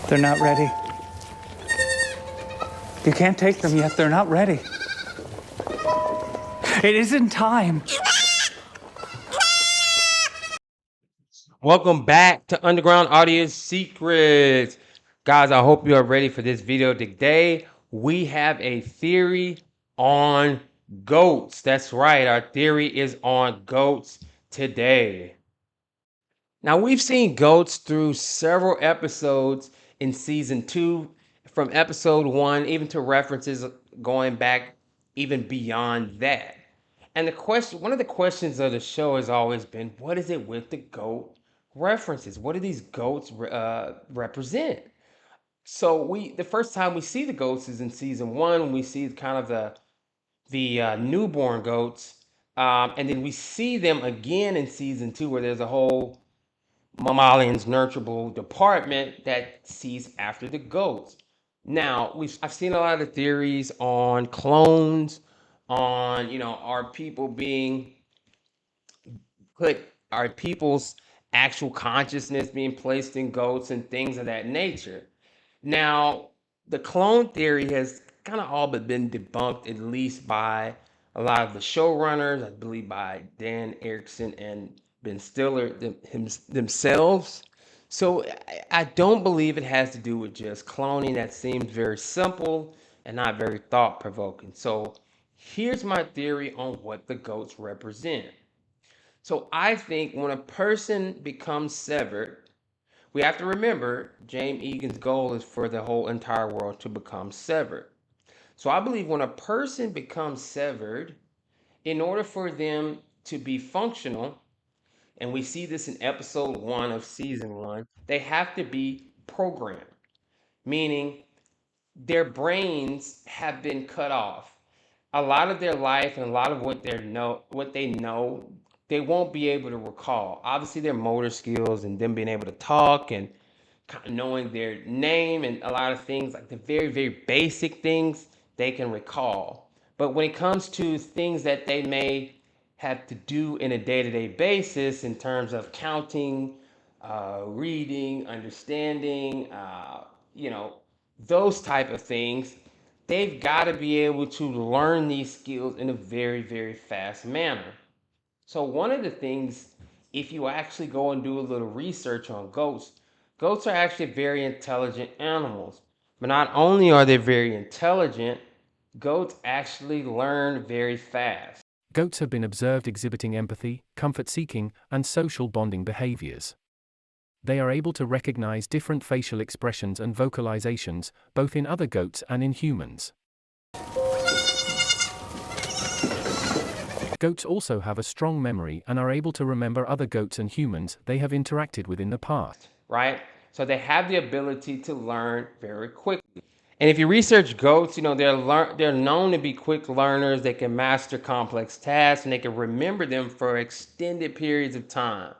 They're not ready. You can't take them yet. They're not ready. It isn't time. Welcome back to Underground Audience Secrets. Guys, I hope you are ready for this video today. We have a theory on goats. That's right, our theory is on goats today. Now, we've seen goats through several episodes in season 2, from episode 1, even to references going back even beyond that. And one of the questions of the show has always been, what is it with the goat references? What do these goats represent? So the first time we see the goats is in season 1. We see kind of the newborn goats, and then we see them again in season 2, where there's a whole mammalians nurturable department that sees after the goats. Now, I've seen a lot of theories on clones, on are people being put, are people's actual consciousness being placed in goats and things of that nature. Now, the clone theory has kind of all but been debunked, at least by a lot of the showrunners, I believe by Dan Erickson and Ben Stiller themselves. So I don't believe it has to do with just cloning. That seems very simple and not very thought provoking. So here's my theory on what the goats represent. So I think when a person becomes severed, we have to remember James Egan's goal is for the whole entire world to become severed. So I believe when a person becomes severed, in order for them to be functional, and we see this in episode 1 of season 1, they have to be programmed, meaning their brains have been cut off. A lot of their life and a lot of what they know, they won't be able to recall. Obviously, their motor skills and them being able to talk and kind of knowing their name and a lot of things, like the very, very basic things, they can recall. But when it comes to things that they may have to do in a day-to-day basis in terms of counting, reading, understanding, those type of things, they've got to be able to learn these skills in a very, very fast manner. So one of the things, if you actually go and do a little research on goats, goats are actually very intelligent animals. But not only are they very intelligent, goats actually learn very fast. Goats have been observed exhibiting empathy, comfort-seeking, and social bonding behaviors. They are able to recognize different facial expressions and vocalizations, both in other goats and in humans. Goats also have a strong memory and are able to remember other goats and humans they have interacted with in the past. Right? So they have the ability to learn very quickly. And if you research goats, they're known to be quick learners. They can master complex tasks and they can remember them for extended periods of time.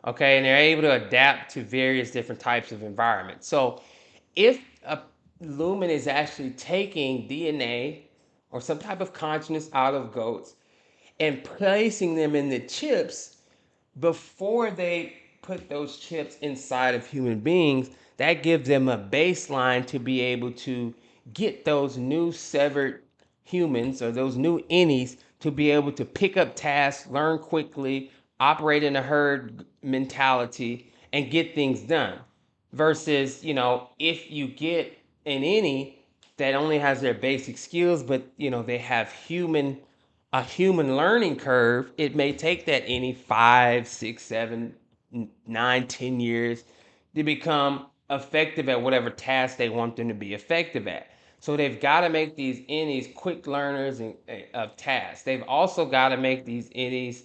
Okay, and they're able to adapt to various different types of environments. So if a lumen is actually taking DNA or some type of consciousness out of goats and placing them in the chips before they put those chips inside of human beings, that gives them a baseline to be able to get those new severed humans or those new innies to be able to pick up tasks, learn quickly, operate in a herd mentality, and get things done. Versus, if you get an innie that only has their basic skills, but they have a human learning curve, it may take that any 5, 6, 7, 9, 10 years to become effective at whatever task they want them to be effective at. So they've got to make these innies quick learners of tasks. They've also got to make these innies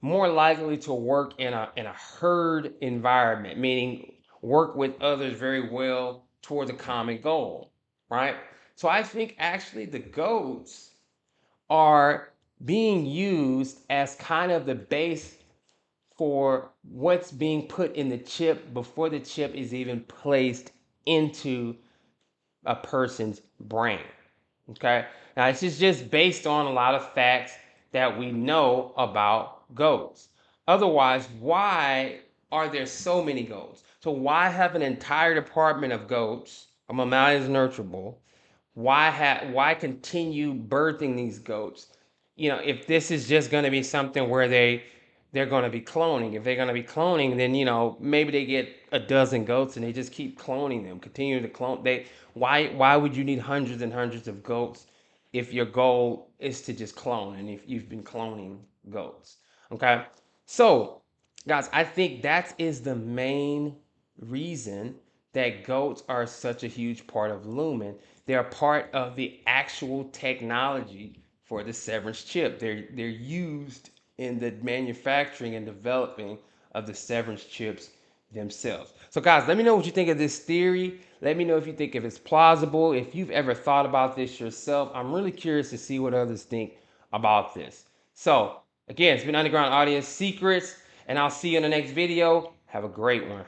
more likely to work in a herd environment, meaning work with others very well towards a common goal, right? So I think actually the goats are being used as kind of the base for what's being put in the chip before the chip is even placed into a person's brain. Okay, now this is just based on a lot of facts that we know about goats. Otherwise, why are there so many goats? So why have an entire department of goats, a mammalian is nurturable? Why continue birthing these goats? You know, if this is just going to be something where they're going to be cloning. If they're going to be cloning, then you know maybe they get a dozen goats and they just keep cloning them, continue to clone. Why would you need hundreds and hundreds of goats if your goal is to just clone and if you've been cloning goats? Okay, so guys, I think that is the main reason that goats are such a huge part of Lumen. They're part of the actual technology for the Severance chip. They're used in the manufacturing and developing of the Severance chips themselves. So guys, let me know what you think of this theory. Let me know if you think if it's plausible, if you've ever thought about this yourself. I'm really curious to see what others think about this. So again, it's been Underground Audience Secrets, and I'll see you in the next video. Have a great one.